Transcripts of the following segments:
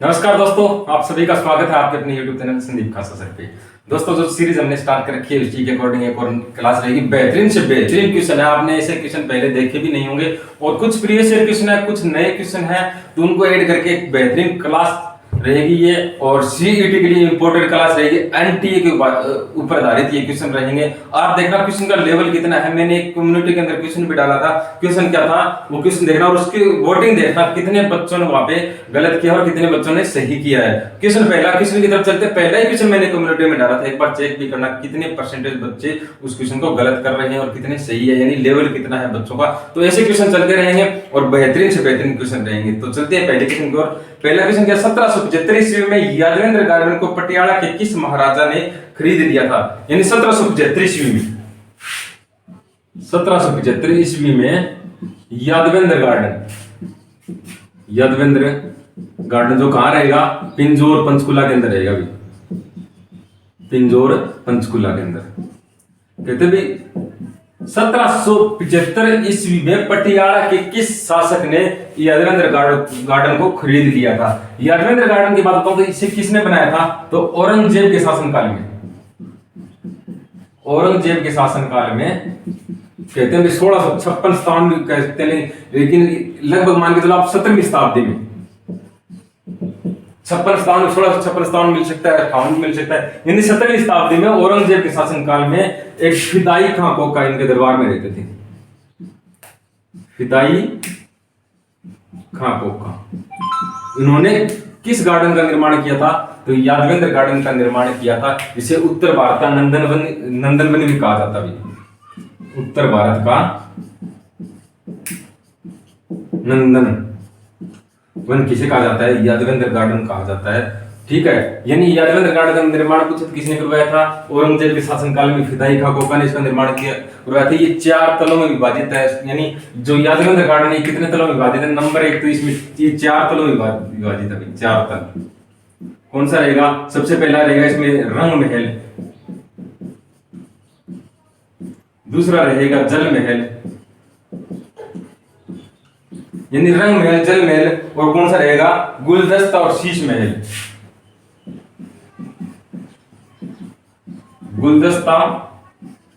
नमस्कार दोस्तों, आप सभी का स्वागत है आपके अपने YouTube चैनल संदीप खासा सर पे। दोस्तों, जो सीरीज हमने स्टार्ट कर रखी है उसी के अकॉर्डिंग एक और क्लास रहेगी। बेहतरीन से बेहतरीन क्वेश्चन है, आपने ऐसे क्वेश्चन पहले देखे भी नहीं होंगे और कुछ प्रीवियस ईयर क्वेश्चन है, कुछ नए क्वेश्चन है, तो उनको ऐड करके एक बेहतरीन क्लास रहेगी ये। और सीईटी के लिए इंपोर्टेंट क्लास रहेगी, एनटीए के ऊपर आधारित ये क्वेश्चन रहेंगे। आप देखना क्वेश्चन का लेवल कितना है। मैंने एक कम्युनिटी के अंदर क्वेश्चन भी डाला था, क्वेश्चन क्या था वो क्वेश्चन देखना और उसकी वोटिंग देखना, कितने बच्चों ने वहां पे गलत किया और कितने बच्चों ने सही किया है। क्वेश्चन पहला क्वेश्चन की तरफ चलते, पहला ही क्वेश्चन मैंने कम्युनिटी में डाला था, एक बार चेक भी करना कितने परसेंटेज बच्चे उस क्वेश्चन को गलत कर रहे हैं और कितने सही है, यानी लेवल कितना है बच्चों का। तो ऐसे क्वेश्चन चलते रहेंगे और बेहतरीन से बेहतरीन क्वेश्चन रहेंगे। तो चलते हैं पहले क्वेश्चन की ओर। पहला क्वेश्चन क्या, 1775 ईस्वी में यादवेंद्र गार्डन को पटियाला के किस महाराजा ने खरीद लिया था? यानी 1775 ईस्वी में, 1775 ईस्वी में यादवेंद्र गार्डन जो कहां रहेगा? पिंजौर पंचकुला के अंदर रहेगा भी, पिंजौर पंचकुला के अंदर। कहते भी 1775 ईस्वी में पटियाला के किस शासक ने यादवेंद्र गार्डन को खरीद लिया था? यादवेंद्र गार्डन की बात बताऊं तो इसे किसने बनाया था? तो औरंगजेब के शासनकाल में, औरंगजेब के शासनकाल में। कहते हैं 1656 भी कहते हैं, लेकिन लगभग मान के चलो आप 17वीं शताब्दी में, 56 1656 मिल सकता है, 58 मिल सकता है, यानी 17वीं शताब्दी में औरंगजेब के शासनकाल में एक फिदाई खां कोका इनके दरबार में रहते थे। फिदाई खां कोका, इन्होंने किस गार्डन का निर्माण किया था? तो यादवेंद्र गार्डन का निर्माण किया था, जिसे उत्तर भारत का नंदनवन भी कहा जाता है। उत्तर भारत का नंदन वन किसे कहा जाता है? यादवेंद्र गार्डन कहा जाता है। ठीक है, यानी यादवेंद्र गार्डन का निर्माण कुछ किसने करवाया था? औरंगजेब के शासनकाल में फिदाई खां कोका ने इसका निर्माण किया करवाया था। ये 4 तलों में विभाजित है, यानी जो यादवेंद्र गार्डन है कितने तलों में विभाजित है? नंबर 1 तो इसमें ये 4 तलों में विभाजित है। 4 तल कौन सा रहेगा? सबसे पहला रहेगा इसमें रंग महल, दूसरा रहेगा जल महल, यानी रंग महल, जल महल, और कौन सा रहेगा? गुलदस्ता और शीश महल। गुलदस्ता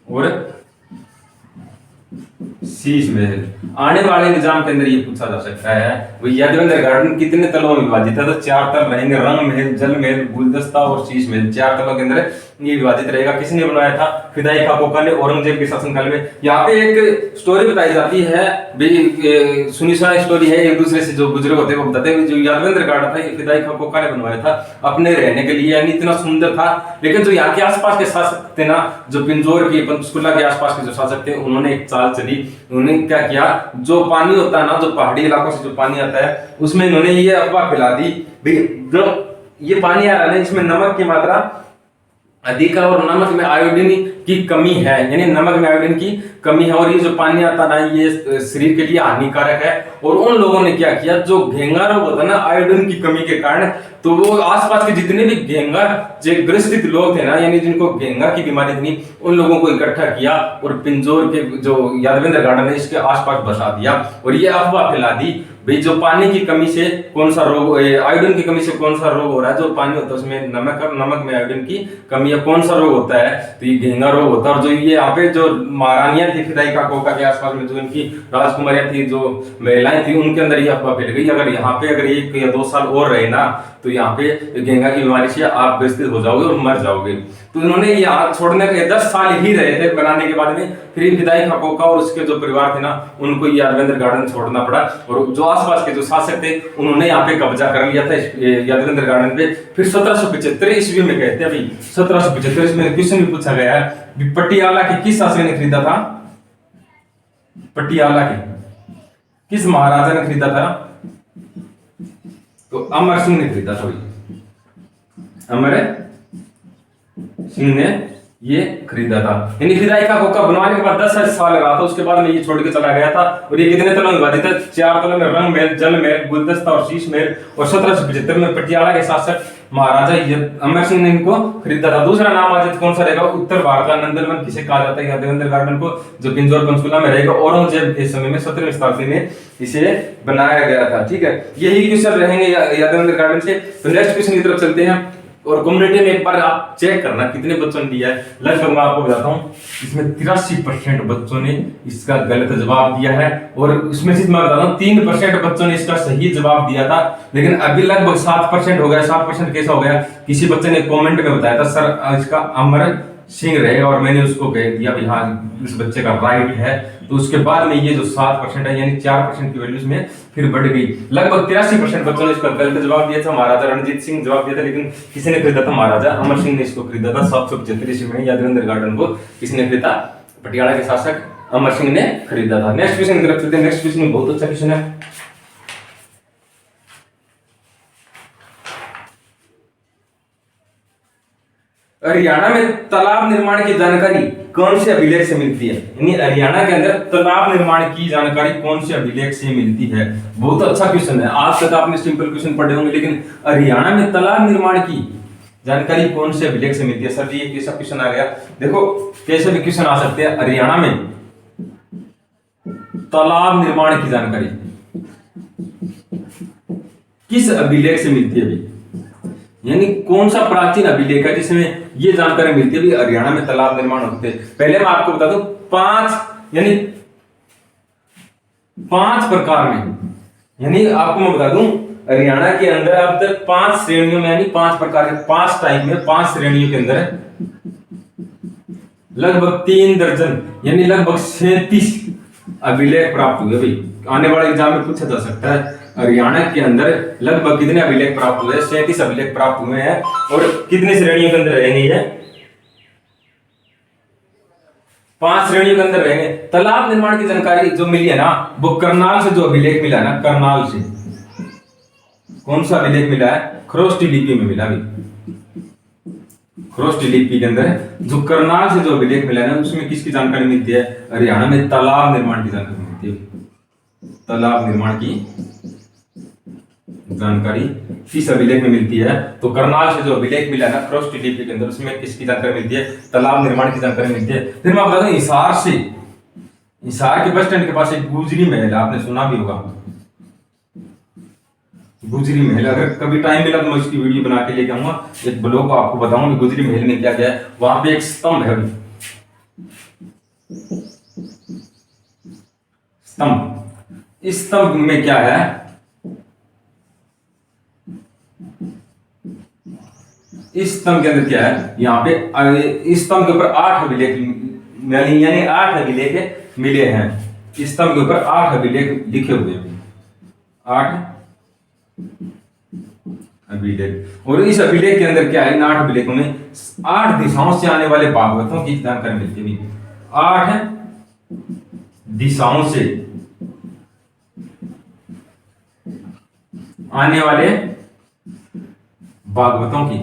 और शीश महल। आने वाले एग्जाम के अंदर ये पूछा जा सकता है, वो यादवेंद्र गार्डन कितने तलों में विभाजित है? तो 4 तल रहेंगे, रंग महल, जल महल, गुलदस्ता और शीश महल। 4 तलों के अंदर ये विभाजित रहेगा। किसने बनाया था? फिदाई खां कोका ने, औरंगजेब के शासनकाल में। यहाँ पे एक स्टोरी बताई जाती है, सुनी सुनाई स्टोरी है, एक दूसरे से जो बुजुर्ग होते हैं वो बताते हैं, जो यादवेंद्र गार्डन था फिदाई खां कोका ने बनवाया था अपने रहने के लिए, यानी इतना सुंदर था। लेकिन जो यहाँ के आसपास के शासक थे ना, जो पिंजौर की पंचकुला के आसपास के जो शासक थे, उन्होंने एक चाल चली। उन्होंने क्या किया, जो पानी होता है ना, जो पहाड़ी इलाकों से जो पानी आता है, उसमें इन्होंने ये अफवाह फैला दी, जो ये पानी आ रहा है इसमें नमक की मात्रा अधिक है और नमक में आयोडीन की कमी है, यानी नमक में आयोडीन की कमी है, और ये जो पानी आता है ना ये शरीर के लिए हानिकारक है। और उन लोगों ने क्या किया, जो घेंगा रोग होता है ना आयोडीन की कमी के कारण, तो वो आसपास के जितने भी घेंगा जो ग्रसित लोग थे ना, यानी जिनको घेंगा की बीमारी थी, उन लोगों को इकट्ठा किया और पिंजौर के जो यादवेंद्र गार्डन है इसके आसपास बसा दिया। और ये अफवाह फैला दी भाई जो पानी की कमी से कौन सा रोग, आयोडीन की कमी से कौन सा रोग हो रहा है, जो पानी होता है उसमें नमक और नमक में आयोडीन की कमी है, कौन सा रोग होता है? तो ये घेंगा रोग होता है। और जो ये यहाँ पे जो महारानियां थी फिदाई खां कोका के आसपास में, जो इनकी राजकुमारियां थी, जो महिलाएं थी, उनके अंदर ये अफवाह फैल गई, अगर यहाँ पे अगर 1 या 2 साल और रहे ना, तो यहाँ पे घेंगा की बीमारी से आप ग्रसित हो जाओगे और मर जाओगे। तो इन्होंने यहाँ छोड़ने के 10 साल ही रहे थे बनाने के बाद में, फिर फिदाई खां कोका और उसके जो परिवार थे ना, उनको यादवेंद्र गार्डन छोड़ना पड़ा। और जो आसपास के जो शासक थे उन्होंने यहाँ पे कब्जा कर लिया था यादवेंद्र गार्डन पे। फिर 1775 ईस्वी में कहते हैं, अभी 1775 ईस्वी में क्वेश्चन भी पूछा गया है, पटियाला के किस शासक ने खरीदा था? पटियाला के किस महाराजा ने खरीदा था? तो अमर सिंह ने खरीदा था। अमर सिंह ने ये खरीदा था। यानी फिदाई का कोका बनवाने के बाद 10 साल लगा था, उसके बाद में ये छोड़ के चला गया था। और ये कितने तलों में विभाजित है? 4 तलों में, रंग महल, जल महल, गुलदस्ता और शीश महल। और 1775 में पटियाला के शासक महाराजा अमर सिंह ने इनको खरीदा था। दूसरा नाम आज कौन सा रहेगा? उत्तर भारत का नंदनवन किसे कहा जाता है? यादवेंद्र गार्डन को, जो पिंजौर पंचकुला में रहेगा। औरंगजेब के समय में 17वीं शताब्दी में इसे बनाया गया था। ठीक है, यही क्वेश्चन रहेंगे यादवेंद्र गार्डन से। तो नेक्स्ट क्वेश्चन की तरफ चलते हैं। और कम्युनिटी में एक बार आप चेक करना कितने बच्चों ने दिया है। लगभग मैं आपको बताता हूँ, इसमें 83% बच्चों ने इसका गलत जवाब दिया है। और इसमें से मैं बताता हूँ 3% बच्चों ने इसका सही जवाब दिया था। लेकिन अभी लगभग 7% हो गया। 7% कैसा हो गया? किसी बच्चे ने कमेंट में बताया था सर इसका अमर सिंह रहेगा, और मैंने उसको कह दिया भाई हाँ इस बच्चे का राइट है। तो उसके बाद में ये जो 7% है, यानी 4% की वैल्यू में फिर बढ़ गई। लगभग 83% बच्चों ने इसका गलत जवाब दिया था। महाराजा रणजीत सिंह जवाब दिया था, लेकिन किसी ने खरीदा था? महाराजा अमर सिंह ने इसको खरीदा था। 775 ईस्वी में यादवेंद्र गार्डन को किसने खरीदा? पटियाला के शासक अमर सिंह ने खरीदा था। नेक्स्ट क्वेश्चन की तरफ चलते हैं। नेक्स्ट क्वेश्चन बहुत अच्छा क्वेश्चन है। हरियाणा में तालाब निर्माण की जानकारी कौन से अभिलेख से मिलती है? यानी हरियाणा के अंदर तालाब निर्माण की जानकारी कौन से अभिलेख से मिलती है? बहुत अच्छा क्वेश्चन है। आज तक आपने सिंपल क्वेश्चन पढ़े होंगे, लेकिन हरियाणा में तालाब निर्माण की जानकारी कौन से अभिलेख से मिलती है? सर जी ये कैसा क्वेश्चन आ गया? देखो कैसे भी क्वेश्चन आ सकते हैं। हरियाणा में तालाब निर्माण की जानकारी किस अभिलेख से मिलती है? अभी यानी कौन सा प्राचीन अभिलेख है जिसमें ये जानकारी मिलती है भी हरियाणा में तालाब निर्माण होते हैं? पहले मैं आपको बता दूं 5 प्रकार में, यानी आपको मैं बता दूं हरियाणा के अंदर अब तक 5 श्रेणियों में, यानी 5 प्रकार के 5 टाइप में 5 श्रेणियों के अंदर लगभग 3 दर्जन यानी लगभग 37 अभिलेख प्राप्त हुए। भाई आने वाले एग्जाम में पूछा जा सकता है हरियाणा के अंदर लगभग कितने अभिलेख प्राप्त हुए? 37 अभिलेख प्राप्त हुए हैं। और कितनी श्रेणियों के अंदर रहेंगे? ये 5 श्रेणियों के अंदर रहेंगे। तालाब निर्माण की जानकारी जो मिली है ना, वो करनाल से जो अभिलेख मिला है ना, करनाल से कौन सा अभिलेख मिला है? खरोष्टी लिपि में मिला। खरोष्टी लिपि के अंदर जो करनाल से जो अभिलेख मिला है ना, उसमें किसकी जानकारी मिलती है? हरियाणा में तालाब निर्माण की जानकारी मिलती है। तालाब निर्माण की जानकारी किस अभिलेख में मिलती है? तो करनाल से जो अभिलेख मिला है ना खरोष्टी लिपि के अंदर, उसमें किसकी जानकारी मिलती है? तालाब निर्माण की जानकारी मिलती है। फिर मैं बता दूं हिसार से, हिसार के बस स्टैंड के पास एक गुजरी महल है, आपने सुना भी होगा गुजरी महल। अगर कभी टाइम मिला तो मैं इसकी वीडियो बना के लेके आऊंगा, एक ब्लॉग को आपको बताऊंगा गुजरी महल में क्या क्या है। वहां पे एक स्तंभ है, स्तंभ। इस स्तंभ में क्या है? इस स्तंभ के अंदर क्या है? यहाँ पे इस स्तंभ के ऊपर 8 अभिलेख यानी 8 अभिलेख मिले हैं। इस स्तंभ के ऊपर 8 अभिलेख लिखे हुए हैं, 8 अभिलेख। और इस अभिलेख के अंदर क्या है? इन 8 अभिलेखों में 8 दिशाओं से आने वाले भागवतों की जानकारी मिलती है। 8 दिशाओं से आने वाले भागवतों की,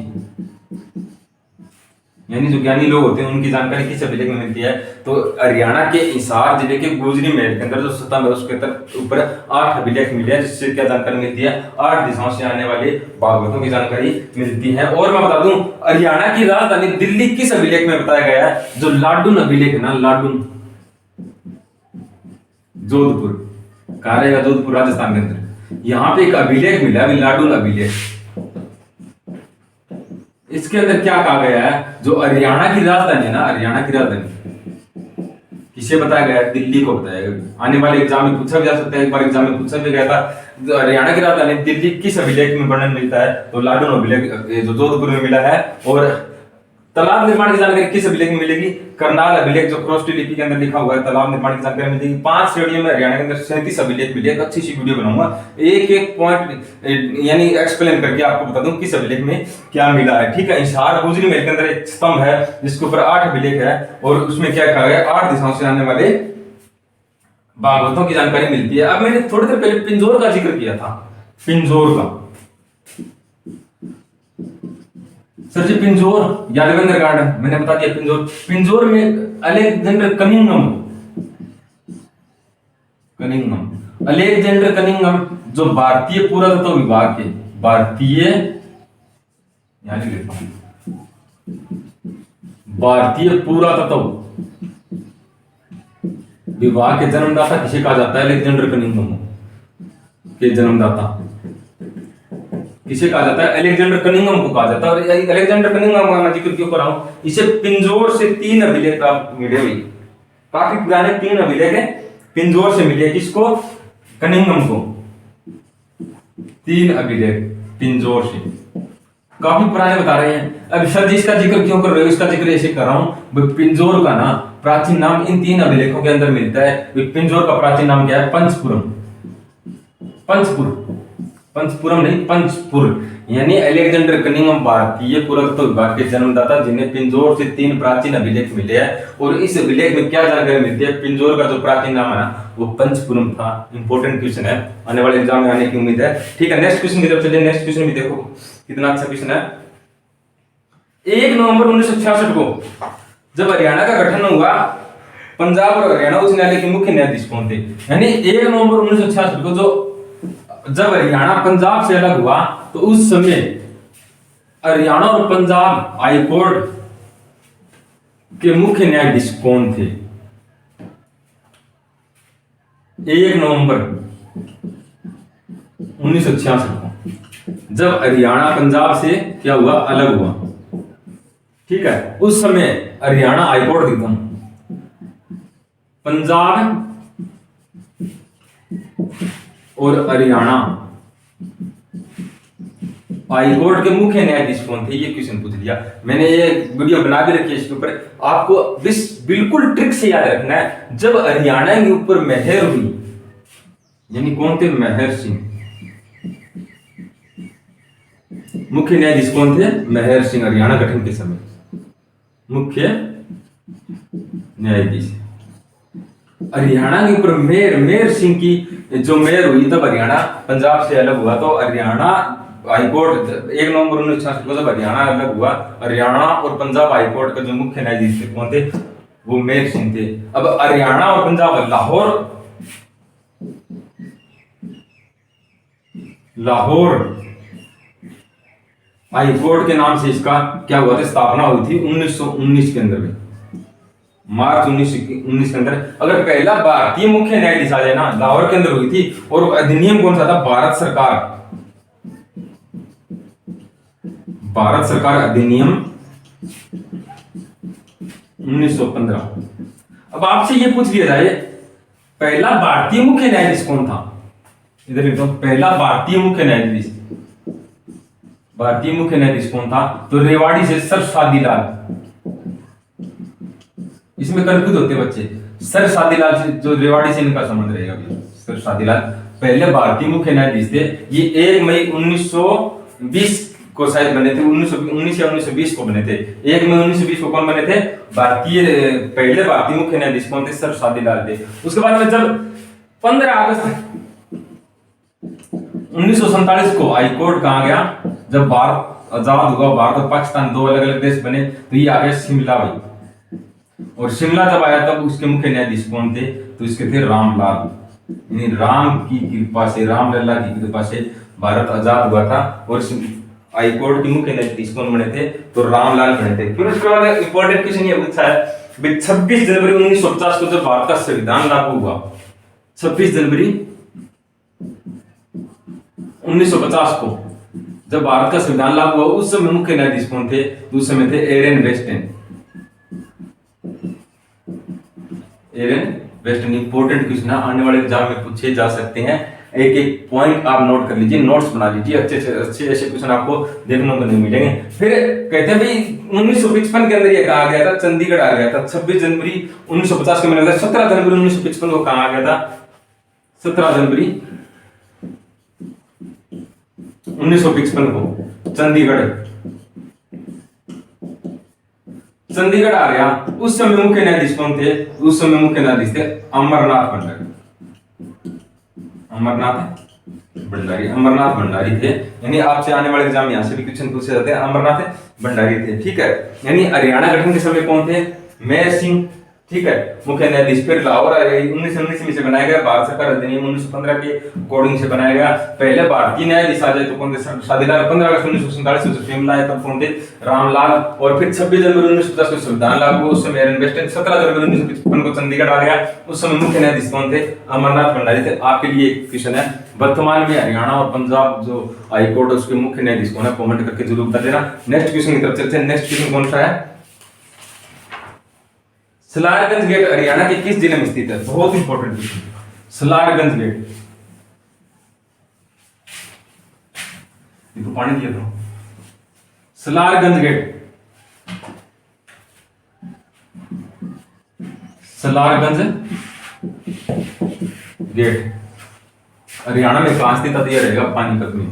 यानी जो ज्ञानी लोग होते हैं उनकी जानकारी किस अभिलेख में मिलती है? तो हरियाणा के हिसार जिले के गुजरी महल के अंदर जो स्तंभ है उसके ऊपर 8 अभिलेख मिले हैं, जिससे क्या जानकारी मिलती है? 8 दिशाओं से आने वाले भागवतों की जानकारी मिलती है। और मैं बता दूं हरियाणा की राजधानी दिल्ली किस अभिलेख में बताया गया है? जो लाडून अभिलेख है ना, लाडून जोधपुर कहा रहेगा, जोधपुर राजस्थान के अंदर। यहाँ पे एक अभिलेख मिला है लाडून अभिलेख। इसके अंदर क्या कहा गया है? जो हरियाणा की राजधानी है ना, हरियाणा की राजधानी किसे बताया गया है? दिल्ली को बताया गया। आने वाले एग्जाम में पूछा भी जा सकता है, एक बार एग्जाम में पूछा भी गया था हरियाणा की राजधानी दिल्ली किस अभिलेख में वर्णन मिलता है? तो लाडून अभिलेख जो जोधपुर में मिला है। और तालाब निर्माण की जानकारी किस अभिलेख में मिलेगी? करनाल अभिलेख जो खरोष्टी लिपि के अंदर लिखा हुआ है, तालाब निर्माण की जानकारी मिलेगी। 5 श्रेणियों में हरियाणा के अंदर 37 अभिलेख मिले। एक अच्छी सी वीडियो बनाऊंगा, एक एक पॉइंट यानी एक्सप्लेन करके आपको बता दूं किस अभिलेख में क्या मिला है। ठीक है, हिसार गुजरी महल के अंदर एक स्तंभ है जिसके ऊपर 8 अभिलेख है, और उसमें क्या कहा गया? 8 दिशाओं से आने वाले भागवतों की जानकारी मिलती है। अब मैंने थोड़ी देर पहले पिंजौर का जिक्र किया था, पिंजौर का सर जी पिंजौर, यादवेंद्र गार्डन, मैंने बता दिया पिंजौर। पिंजौर में अलेक्जेंडर कनिंघम, अलेक्जेंडर कनिंघम जो भारतीय पुरातत्व विभाग के, भारतीय, यहां लिख लेता हूं, भारतीय पुरातत्व विभाग के जन्मदाता किसे कहा जाता है? अलेक्जेंडर कनिंघम के जन्मदाता किसे कहा जाता है? अलेक्जेंडर कनिंघम को कहा जाता है। और अलेक्जेंडर कनिंघम का मैं जिक्र क्यों कर रहा हूं? इसे पिंजौर से 3 अभिलेख प्राप्त मिले हुए, काफी पुराने 3 अभिलेख है, पिंजौर से मिले। किसको? कनिंघम को 3 अभिलेख पिंजौर से, काफी पुराने बता रहे हैं। अब सर जी इसका जिक्र क्यों कर रहे हो? इसका जिक्र ऐसे कर रहा हूं, पिंजौर का ना प्राचीन नाम इन 3 अभिलेखों के अंदर मिलता है। पिंजौर का प्राचीन नाम क्या है? पंचपुरम, पंचपुरम नहीं, पंचपुर। यानी अलेक्जेंडर कनिंघम भारतीय पुरातत्व विभाग के जन्मदाता, जिन्हें पिंजौर से 3 प्राचीन अभिलेख मिले हैं। और इस अभिलेख में क्या जानकारी मिलती है? पिंजौर का जो प्राचीन नाम है ना वो पंचपुरम था। इंपॉर्टेंट क्वेश्चन है, आने वाले एग्जाम में आने की उम्मीद है। ठीक है, नेक्स्ट क्वेश्चन की तरफ चलिए। नेक्स्ट क्वेश्चन भी देखो कितना अच्छा क्वेश्चन है। 1 नवंबर 1966 को जब हरियाणा का गठन हुआ, पंजाब और हरियाणा उच्च न्यायालय के मुख्य न्यायाधीश कौन थे? यानी 1 नवंबर 1966 को जब हरियाणा पंजाब से अलग हुआ तो उस समय हरियाणा और पंजाब हाई कोर्ट के मुख्य न्यायाधीश कौन थे? 1 नवंबर 1966 को जब हरियाणा पंजाब से क्या हुआ? अलग हुआ। ठीक है, उस समय हरियाणा हाईकोर्ट एकदम, पंजाब और हरियाणा हाईकोर्ट के मुख्य न्यायाधीश कौन थे? ये क्वेश्चन पूछ लिया मैंने, ये वीडियो बना भी रखी है इसके ऊपर। आपको बिल्कुल ट्रिक से याद रखना है। जब हरियाणा के ऊपर मेहर हुई, यानी कौन थे? मेहर सिंह। मुख्य न्यायाधीश कौन थे? मेहर सिंह, हरियाणा गठन के समय मुख्य न्यायाधीश। हरियाणा के ऊपर मेहर सिंह की जो मेयर हुई तब हरियाणा पंजाब से अलग हुआ। तो हरियाणा हाईकोर्ट 1 नवंबर 1966 को जब हरियाणा अलग हुआ, हरियाणा और पंजाब हाईकोर्ट का जो मुख्य न्यायाधीश थे कौन थे? वो मेहर सिंह थे। अब हरियाणा और पंजाब लाहौर हाईकोर्ट के नाम से इसका क्या हुआ था? स्थापना हुई थी 1919 के अंदर में, मार्च 1919 के अंदर। अगर पहला भारतीय मुख्य न्यायाधीश आ जाए ना, लाहौर के अंदर हुई थी। और अधिनियम कौन सा था? भारत सरकार अधिनियम 1915। अब आपसे ये पूछ लिया जाए पहला भारतीय मुख्य न्यायाधीश कौन था? इधर लिखता हूं, पहला भारतीय मुख्य न्यायाधीश कौन था? तो रेवाड़ी से सर शादीलाल। इसमें कंफ्यूज होते बच्चे, सर शादीलाल से, जो रेवाड़ी से इनका संबंध रहेगा। सर शादीलाल पहले भारतीय मुख्य न्यायाधीश थे। ये 1 मई 1920 को शायद बने थे, 1919 या 1920 को बने थे। 1 मई 1920 को कौन बने थे? पहले भारतीय मुख्य न्यायाधीश कौन थे? सर शादीलाल थे। उसके बाद में जब 15 अगस्त 1947 को हाईकोर्ट कहा गया, जब भारत आजाद हुआ, भारत और पाकिस्तान 2 अलग अलग देश बने, तो ये आ गया शिमला भाई। और शिमला जब आया तब उसके मुख्य न्यायाधीश कौन थे? तो इसके थे रामलाल। यानी राम की कृपा से, रामलला की कृपा से भारत आजाद हुआ था। और हाईकोर्ट के मुख्य न्यायाधीश कौन बने थे? तो रामलाल बने थे। फिर उसके बाद इंपॉर्टेंट क्वेश्चन ये पूछा है, 26 जनवरी 1950 को जब भारत का संविधान लागू हुआ, 26 जनवरी 1950 को जब भारत का संविधान लागू हुआ, उस समय मुख्य न्यायाधीश कौन थे? उस समय थे एरन वेस्टन। इंपॉर्टेंट क्वेश्चन आने वाले एग्जाम में पूछे जा सकते हैं। एक एक पॉइंट आप नोट कर लीजिए, नोट्स बना लीजिए। अच्छे ऐसे क्वेश्चन आपको देखने को नहीं मिलेंगे। फिर कहते हैं भाई 1955 के अंदर ये कहा गया था, चंडीगढ़ आ गया था। 26 जनवरी 1950 के मैंने 17 जनवरी 1955 को कहा गया था, 17 जनवरी 1955 को चंडीगढ़ आ गया। उस समय मुख्य न्यायाधीश कौन थे? उस समय मुख्य न्यायाधीश थे अमरनाथ पंडित। अमरनाथ भंडारी, अमरनाथ भंडारी थे। यानी आपसे आने वाले एग्जाम यहाँ से भी क्वेश्चन पूछे जाते हैं, अमरनाथ भंडारी थे, ठीक है। यानी हरियाणा गठन के समय कौन थे? मेहर सिंह, ठीक है, मुख्य न्यायाधीश। फिर लाहौर 1919 में से बनाया गया, भारत सरकार अधिनियम 1915 के अकॉर्डिंग से बनाया गया। पहले भारतीय न्यायाधीश आ जाए तो कौन थे? शादीलाल। 15 अगस्त 1947 से सुप्रीम लाए तब कौन थे? रामलाल। और फिर 26 जनवरी 1950 को संविधान लागू, उस समय एरन बेस्टन। 17 जनवरी 1955 को चंडीगढ़ आ गया, उस समय मुख्य न्यायाधीश कौन थे? अमरनाथ भंडारी थे। आपके लिए एक क्वेश्चन है, वर्तमान में हरियाणा और पंजाब जो हाई कोर्ट है उसके मुख्य न्यायाधीश कौन है? कमेंट करके जरूर बता देना। नेक्स्ट क्वेश्चन की तरफ चलते हैं। नेक्स्ट क्वेश्चन कौन सा है? सलारगंज गेट हरियाणा के किस जिले में स्थित है? बहुत इंपॉर्टेंट क्वेश्चन। सलारगंज गेट, ये तो पानी दिया था। सलारगंज गेट, सलारगंज गेट हरियाणा में कहां स्थित है? रहेगा पानीपत में।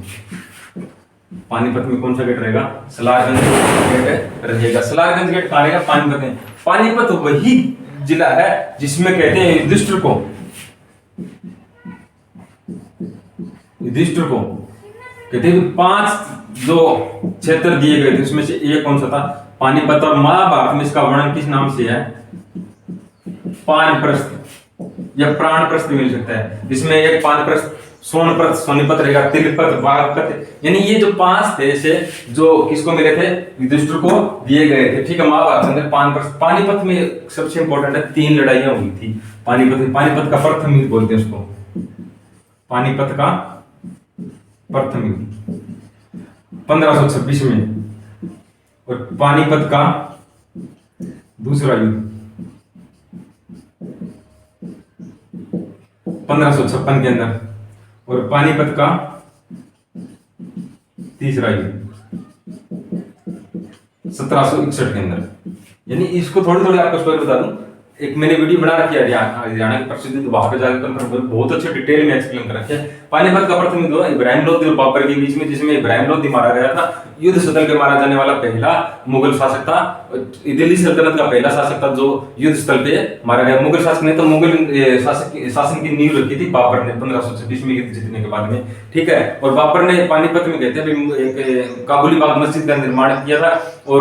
पानीपत में कौन सा गेट रहेगा? सलारगंज गेट रहेगा। सलारगंज गेट कहां रहेगा? पानीपत में। पानीपत वही जिला है जिसमें कहते हैं युधिष्ठिर को कहते हैं 5 जो क्षेत्र दिए गए थे उसमें से एक कौन सा था? पानीपत। और महाभारत में इसका वर्णन किस नाम से है? पानप्रस्थ या प्राणप्रस्थ मिल सकता है, जिसमें एक पानप्रस्थ, सोनप्रस्थ, सोनीपत रहेगा, तिलपत, बागपत। यानी ये जो 5 थे से जो किसको मिले थे? युधिष्ठिर को दिए गए थे, ठीक है। महाभारत में पानप्रस्थ। पानीपत में सबसे इंपॉर्टेंट है 3 लड़ाइयां हुई थी पानीपत में। पानीपत का प्रथम युद्ध बोलते हैं उसको, पानीपत का प्रथम युद्ध 1526 में, और पानीपत का दूसरा युद्ध 1556 के अंदर, और पानीपत का तीसरा युद्ध 1761 के अंदर। यानी इसको थोड़ी थोड़ी आपको स्टोरी बता दूं, एक मैंने वीडियो बना रखी है हरियाणा की प्रसिद्ध, तो वहां पे जाकर बहुत अच्छे डिटेल में एक्सप्लेन कर रखे हैं। पानीपत का प्रथम युद्ध इब्राहिम लोधी और बाबर के बीच में, जिसमें इब्राहिम लोधी मारा गया था। युद्ध स्थल पे मारा जाने वाला पहला मुगल शासक था, दिल्ली सल्तनत का पहला शासक था जो युद्ध स्थल पे मारा गया। मुगल शासक ने तो मुगल शासन की नींव रखी थी बाबर ने 1526 में युद्ध जीतने के बाद में, ठीक है। और बाबर ने पानीपत में कहते हैं एक काबुली बाग मस्जिद का निर्माण किया था। और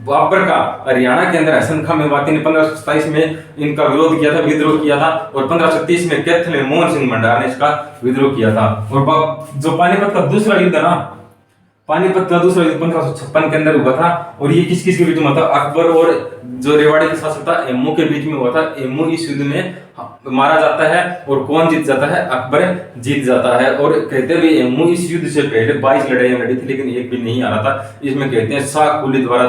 बाबर का हरियाणा के अंदर हसन खां मेवाती ने 1527 में इनका विरोध किया था, विद्रोह किया था। और 1530 में कैथल में मोहन सिंह भंडार ने इसका विद्रोह किया था। और जो पानीपत का दूसरा युद्ध है ना, पानीपत का दूसरा युद्ध 1556 के अंदर हुआ था। और ये किस किस के बीच में हुआ था? अकबर और जो रेवाड़ी का शासक था एम्मू के बीच में हुआ था। एम्मू इस युद्ध में मारा जाता है, और कौन जीत जाता है? अकबर जीत जाता है। और कहते हैं एम्मू इस युद्ध से पहले 22 लड़ाइयां लड़ी थी, लेकिन एक भी नहीं हारा था। इसमें कहते हैं शाह कुली द्वारा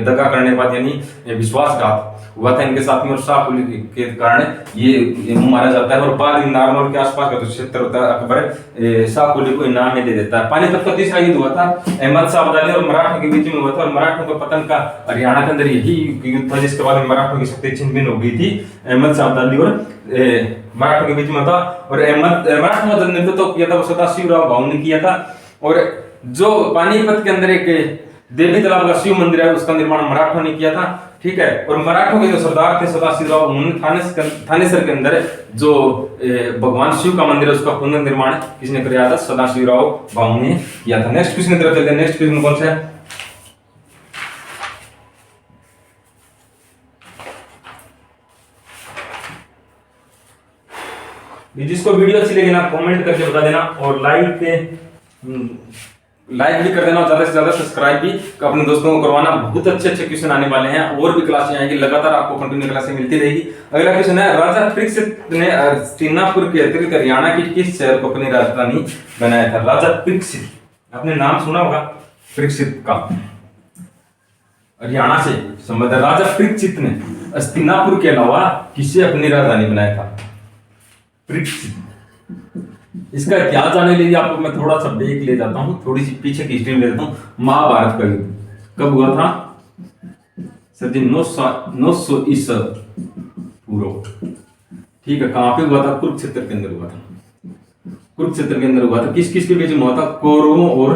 दगा करने के बाद, यानी विश्वासघात हुआ था इनके साथ में, और शाह कुली के कारण ये एम्मू मारा जाता है। और बाद में नारनौल के आसपास का जो क्षेत्र होता है अकबर शाह कुली को इनाम में दे देता है। पानीपत का तीसरा युद्ध हुआ था अहमद शाह अब्दाली और मराठों के बीच में हुआ था। और मराठों का पतन का हरियाणा के अंदर यही युद्ध था, जिसके बाद मराठों की शक्ति छिन-भिन्न हो गई थी। अहमद शाह अब्दाली और मराठों के बीच में था। और मराठों का नेतृत्व किया था वो सदाशिवराव भाऊ ने किया था। और जो पानीपत के अंदर एक देवी तालाब का शिव मंदिर है, उसका निर्माण मराठों ने किया था, ठीक है। और मराठों के जो सरदार थे सदाशिवराव, उन्होंने थानेसर के अंदर जो भगवान शिव का मंदिर है उसका पुनर्निर्माण किसने कराया था? सदाशिवराव भाऊ ने किया था। नेक्स्ट क्वेश्चन की तरफ चलते हैं। नेक्स्ट क्वेश्चन कौन सा है? जिसको वीडियो अच्छी लगी ना कमेंट करके बता देना, और लाइक भी कर देना, और ज्यादा से ज्यादा सब्सक्राइब भी अपने दोस्तों को करवाना। बहुत अच्छे अच्छे क्वेश्चन आने वाले हैं, और भी क्लासें आएंगी, लगातार आपको कंटिन्यू क्लासें मिलती रहेगी। अगला क्वेश्चन है, राजा परीक्षित ने हस्तिनापुर के अतिरिक्त हरियाणा के किस शहर को अपनी राजधानी बनाया था? राजा परीक्षित, आपने नाम सुना होगा परीक्षित का, हरियाणा से संबंध। राजा परीक्षित ने हस्तिनापुर के अलावा किसे अपनी राजधानी बनाया था? परीक्षित। इसका इतिहास जानने के लिए आपको मैं थोड़ा सा ब्रेक ले जाता हूं, थोड़ी सी पीछे की हिस्ट्री में ले जाता हूं। महाभारत का युद्ध कब हुआ था? सर जी 900 ईसा पूर्व, ठीक है। कहां पे हुआ था? कुरुक्षेत्र के अंदर हुआ था। कुरुक्षेत्र के अंदर हुआ था। किस किस के बीच में हुआ था? कौरवों और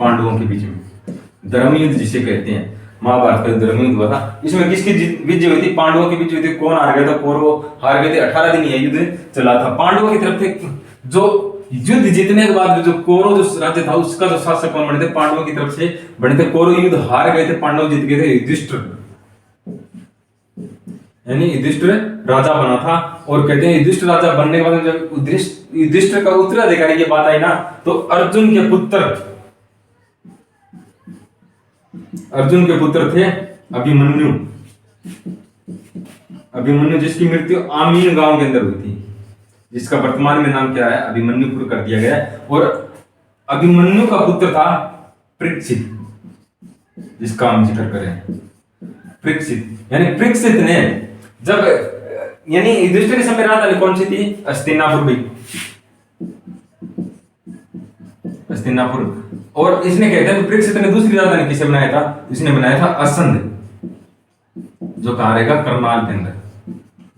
पांडवों के बीच में, धर्म युद्ध जिसे कहते हैं। महाभारत का धर्म युद्ध हुआ था। इसमें किसकी विजय हुई थी? पांडवों की विजय हुई थी। कौन हार गया था? कौरव हार गए थे। 18 दिन यह युद्ध चला था। पांडवों की तरफ से जो युद्ध जीतने के बाद जो कौरव जो राज्य था उसका जो शासक कौन बने थे, पांडवों की तरफ से बने थे। कौरव युद्ध हार गए थे, पांडव जीत गए थे। युधिष्ठिर यानी युधिष्ठिर राजा बना था। और कहते हैं युधिष्ठिर राजा बनने के बाद जब युधिष्ठिर का उत्तराधिकारी की बात आई ना, तो अर्जुन के पुत्र थे अभिमन्यु। अभिमन्यु जिसकी मृत्यु आमीन गांव के अंदर हुई थी, जिसका वर्तमान में नाम क्या है, अभिमन्युपुर कर दिया गया है। और अभिमन्यु का पुत्र था परीक्षित, जिसका हम जिक्र करें। परीक्षित यानी परीक्षित ने जब यानी युधिष्ठिर के समय राजधानी कौन सी थी, हस्तिनापुर भी, हस्तिनापुर। और इसने कहते हैं परीक्षित ने दूसरी राजधानी किसे बनाया था, इसने बनाया था असंध, जो कहां रहेगा, करनाल के अंदर।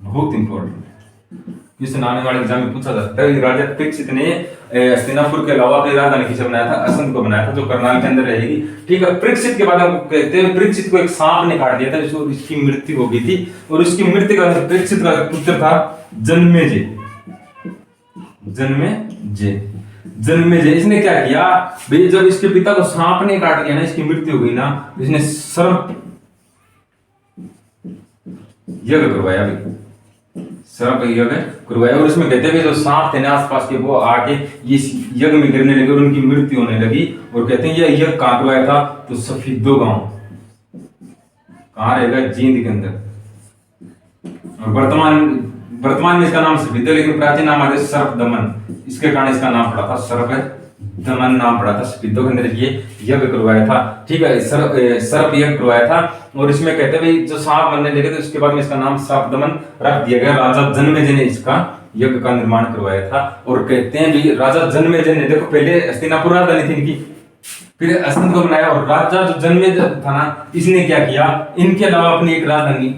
बहुत इंपॉर्टेंट क्वेश्चन आने वाले एग्जाम में पूछा जा सकता है। राजा परीक्षित ने हस्तिनापुर के अलावा अपनी राजधानी किसे बनाया था, असंध को बनाया था, जो करनाल के अंदर रहेगी। ठीक है। परीक्षित के बाद हम कहते हैं परीक्षित को एक सांप ने काट दिया था, इसकी मृत्यु हो गई थी। और उसकी मृत्यु का परीक्षित का पुत्र था जन्मेजय। जन्मेजय इसने क्या किया भाई, जब इसके पिता को सांप ने काट दिया ना, इसकी मृत्यु हो गई ना, इसने सर्प यज्ञ करवाया भाई, सर्प यज्ञ करवाया। और इसमें कहते हैं जो सांप थे ना आसपास के, वो आके इस यज्ञ में गिरने लगे और उनकी मृत्यु होने लगी। और कहते हैं ये यज्ञ कहां करवाया था, तो सफीदो गांव, कहां रहेगा, जींद के अंदर। और वर्तमान में इसका नाम सफीदो, लेकिन प्राचीन नाम आता है सर्प दमन। इसके कारण इसका नाम पड़ा था सर्प दमन, नाम पड़ा था। सफीदो के अंदर ये यज्ञ करवाया था। ठीक है, सर्प यज्ञ करवाया था। और इसमें कहते हैं भाई जो सांप बनने लगे थे, उसके बाद में इसका नाम सर्प दमन रख दिया गया। राजा जन्मेजय ने इसका यज्ञ का निर्माण करवाया था। और कहते हैं भाई राजा जन्मेजय ने, देखो पहले हस्तिनापुर राजधानी थी इनकी, फिर असंध को बनाया। और राजा जो जन्मेजय था ना, इसने क्या किया, इनके अलावा अपनी एक राजधानी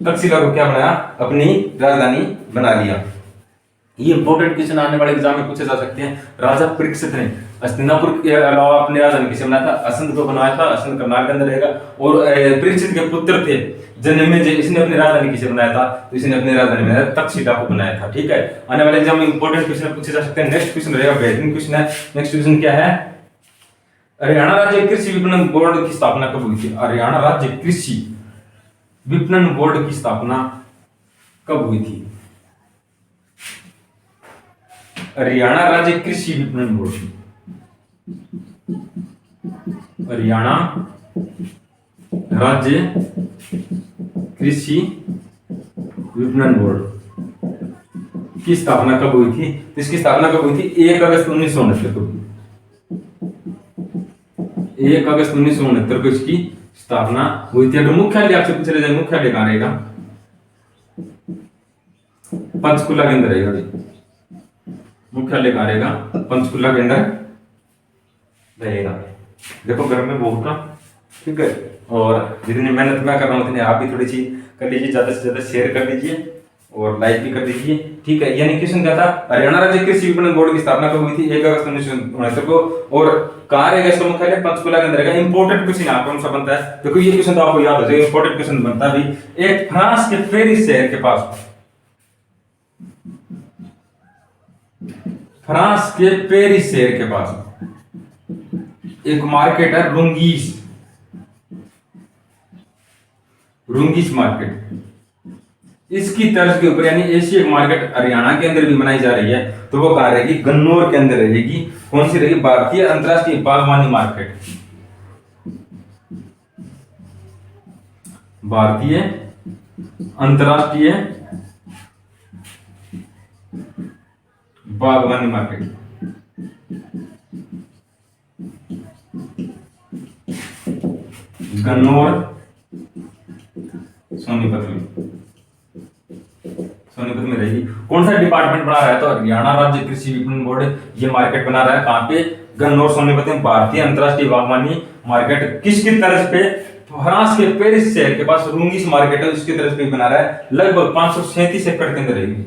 तक्षशिला को क्या बनाया, अपनी राजधानी बना लिया। ये इंपॉर्टेंट क्वेश्चन आने वाले एग्जाम में पूछे जा सकते हैं। राजा परीक्षित ने हस्तिनापुर के अलावा अपने राजधानी किसे बनाया था, असंध को बनाया था। असंध करनाल के अंदर रहेगा। और परीक्षित के पुत्र थे जन्मेजय, इसने अपनी राजधानी किसे बनाया था, तो इसने अपनी राजधानी बनाया तक्षशिला को बनाया था। ठीक है, आने वाले एग्जाम में इंपॉर्टेंट क्वेश्चन पूछे जा सकते हैं। नेक्स्ट क्वेश्चन रहेगा, बेहतरीन क्वेश्चन है। नेक्स्ट क्वेश्चन क्या है, हरियाणा राज्य कृषि विपणन बोर्ड की स्थापना कब हुई थी। हरियाणा राज्य कृषि विपणन बोर्ड की स्थापना कब हुई थी। हरियाणा राज्य कृषि विपणन बोर्ड, हरियाणा राज्य कृषि विपणन बोर्ड की स्थापना कब हुई थी। तो इसकी स्थापना कब हुई थी, 1 अगस्त 1969 को। 1 अगस्त 1969 को इसकी स्थापना हुई थी। अगर मुख्यालय आपसे पूछा जाए, मुख्यालय कहां रहेगा, पंचकुला के अंदर रहेगा। मुख्यालय कहां रहेगा, पंचकुला के अंदर रहेगा। देखो घर में बहुत था, ठीक है। और जितनी मेहनत मैं कर रहा हूँ उतनी आप भी थोड़ी सी कर लीजिए, ज्यादा से ज्यादा शेयर कर लीजिए और लाइक भी कर दीजिए। ठीक है, यानी क्वेश्चन क्या था, हरियाणा राज्य कृषि विपणन बोर्ड की स्थापना कब हुई थी, 1 अगस्त 1969 को। और कहां रहेगा इसका मुख्यालय, पंचकुला के अंदर रहेगा। इंपॉर्टेंट क्वेश्चन यहाँ कौन सा बनता है, देखो ये क्वेश्चन तो आपको याद हो जाएगा। इंपॉर्टेंट क्वेश्चन बनता है भी, एक फ्रांस के पेरिस शहर के पास, फ्रांस के पेरिस शहर के पास एक मार्केट है रुंगीस मार्केट। इसकी तर्ज के ऊपर यानी ऐसी एक मार्केट हरियाणा के अंदर भी बनाई जा रही है, तो वो कहां रहेगी, गन्नौर के अंदर रहेगी। कौन सी रहेगी, भारतीय अंतरराष्ट्रीय बागवानी मार्केट। भारतीय अंतरराष्ट्रीय बागवानी मार्केट। गन्नौर सोनीपत में रहेगी। कौन सा डिपार्टमेंट बना रहा है, तो हरियाणा राज्य कृषि विपणन बोर्ड ये मार्केट बना रहा है। कहां पे, गन्नौर सोनीपत में। भारतीय अंतरराष्ट्रीय बागवानी मार्केट किसकी तरफ पे, फ्रांस के पेरिस शहर के पास रुंगीस मार्केट है, उसकी तरफ पे बना रहा है। लगभग 537 एकड़ के अंदर रहेगी।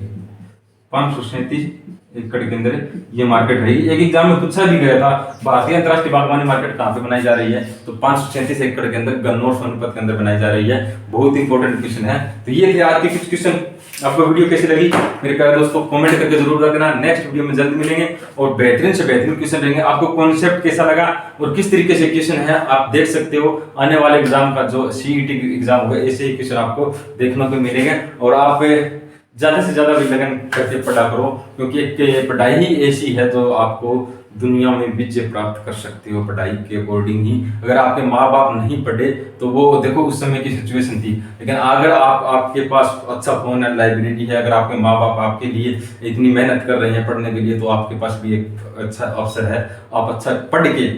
537 एकड़ के अंदर ये मार्केट रहेगी। एक एग्जाम में पूछा भी गया था, भारतीय अंतरराष्ट्रीय बागवानी मार्केट कहां पे बनाई जा रही है, तो 537 एकड़ के अंदर गन्नौर सोनीपत के अंदर बनाई जा रही है। बहुत इंपॉर्टेंट क्वेश्चन है। तो ये थे आज के कुछ क्वेश्चन आपको वीडियो कैसी लगी मेरे प्यारे दोस्तों कमेंट करके जरूर बता देना। नेक्स्ट वीडियो में जल्द मिलेंगे और बेहतरीन से बेहतरीन क्वेश्चन रहेंगे। आपको कॉन्सेप्ट कैसा लगा और किस तरीके से क्वेश्चन है आप देख सकते हो। आने वाले एग्जाम का जो सीईटी एग्जाम होगा ऐसे ही क्वेश्चन आपको देखने को मिलेंगे और आप ज्यादा से ज्यादा भी लगन करके पढ़ा करो, क्योंकि एक पढ़ाई ही ऐसी है जो आपको दुनिया में विजय प्राप्त कर सकते हो पढ़ाई के अकॉर्डिंग ही। अगर आपके माँ बाप नहीं पढ़े तो वो देखो उस समय की सिचुएशन थी, लेकिन अगर आपके पास अच्छा फोन है, लाइब्रेरी है, अगर आपके माँ बाप आपके लिए इतनी मेहनत कर रहे हैं पढ़ने के लिए, तो आपके पास भी एक अच्छा अवसर है। आप अच्छा पढ़ के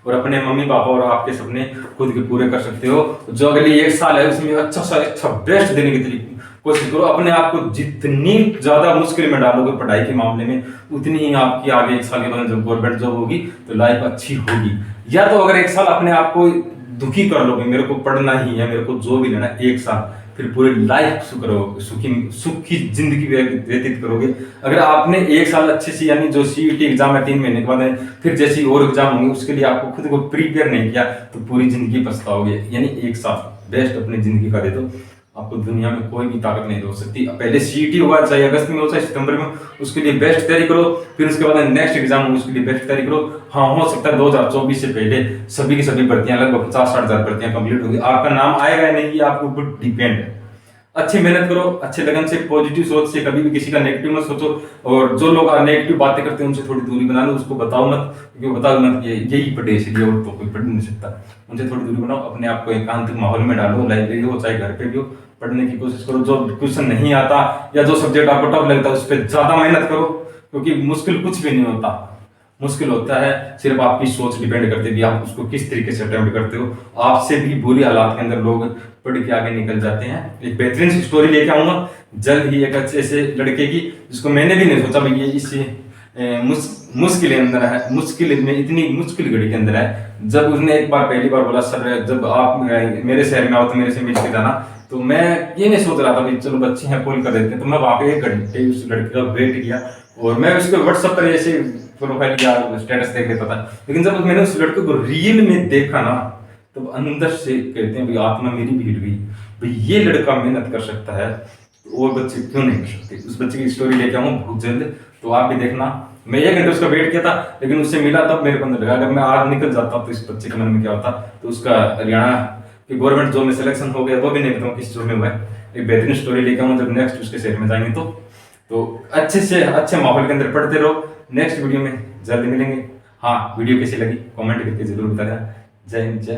और अपने मम्मी पापा और आपके सपने खुद के पूरे कर सकते हो। जो अगले 1 साल है उसमें अच्छा बेस्ट देने की तरीके कोशिश करो। अपने आप को जितनी ज्यादा मुश्किल में डालोगे पढ़ाई के मामले में, उतनी ही आपकी आगे 1 साल के बाद जब गवर्नमेंट जॉब होगी तो लाइफ अच्छी होगी। या तो अगर 1 साल अपने आप को दुखी कर लोगे, मेरे को पढ़ना ही है, मेरे को जो भी लेना 1 साल, फिर पूरी लाइफ सुखी जिंदगी व्यतीत करोगे। अगर आपने 1 साल अच्छे से, यानी जो सीईटी एग्जाम है 3 महीने के बाद है, फिर जैसी और एग्जाम होंगे उसके लिए आपको खुद को प्रिपेयर नहीं किया तो पूरी जिंदगी पछताओगे। यानी 1 साल बेस्ट अपनी जिंदगी का दे दो, आपको दुनिया में कोई भी ताकत नहीं रोक सकती। पहले सीईटी होगा, चाहे अगस्त में हो चाहे सितंबर में, उसके लिए बेस्ट तैयारी करो। फिर उसके बाद नेक्स्ट एग्जाम हो, उसके लिए बेस्ट तैयारी करो। हाँ, हो सकता है 2024 से पहले सभी की सभी भर्तियां, लगभग 50-60 हजार भर्तियां कंप्लीट होगी। आपका नाम आएगा या नहीं, ये आपके ऊपर डिपेंड है। अच्छी मेहनत करो, अच्छे लगन से, पॉजिटिव सोच से, कभी भी किसी का नेगेटिव मत सोचो। और जो लोग नेगेटिव बातें करते हैं उनसे थोड़ी दूरी बना लो, उसको बताओ मत, क्योंकि बताओ मत यही पढ़े इसलिए, और तो कोई पढ़ नहीं सकता। उनसे थोड़ी दूरी बनाओ, अपने आप को एकांत माहौल में डालो, लाइब्रेरी हो चाहे घर पे भी हो, पढ़ने की कोशिश करो। जो क्वेश्चन नहीं आता या जो सब्जेक्ट आपको टफ लगता है उस पर ज्यादा मेहनत करो, क्योंकि मुश्किल कुछ भी नहीं होता। मुश्किल होता है सिर्फ आपकी सोच डिपेंड करती है, आप उसको किस तरीके से अटेम्प्ट करते हो। आपसे भी बुरी हालात के अंदर लोग पढ़ के आगे निकल जाते हैं। एक बेहतरीन सी स्टोरी लेके आऊंगा जल्द ही, एक अच्छे से लड़के की, जिसको मैंने भी नहीं सोचा भाई ये इस मुश्किल अंदर है, मुश्किल में, इतनी मुश्किल घड़ी के अंदर है। जब उसने एक बार पहली बार बोला, सर जब आप मेरे शहर में आओ तो मेरे से मिल के जाना, तो मैं ये नहीं सोच रहा था भाई चलो बच्चे हैं कॉल कर देते हैं। तो मैं वहां पे 1 घंटे उस लड़के का वेट किया और मैं उसके व्हाट्सएप पर ऐसे प्रोफाइल या स्टेटस देख लेता था। लेकिन जब मैंने उस लड़के को रियल में देखा ना, तो अंदर से कहते हैं भाई आत्मा मेरी भी हिल गई, भाई ये लड़का मेहनत कर सकता है और बच्चे क्यों नहीं कर सकते। उस बच्चे की स्टोरी लेके आऊंगा बहुत जल्द, तो आप भी देखना। मैं 1 घंटे उसका वेट किया था, लेकिन उससे मिला तब मेरे को अंदर लगा अगर मैं आज निकल जाता तो इस बच्चे के मन में क्या होता। तो उसका हरियाणा की गवर्नमेंट जॉब में सिलेक्शन हो गया, वो भी नहीं बताऊँ किस जॉब में हुआ है। एक बेहतरीन स्टोरी लेके आऊंगा जब नेक्स्ट उसके शहर में जाएंगे तो अच्छे से अच्छे माहौल के अंदर पढ़ते रहो। नेक्स्ट वीडियो में जल्द मिलेंगे। हाँ, वीडियो कैसी लगी कमेंट करके जरूर बताना। जय हिंद, जय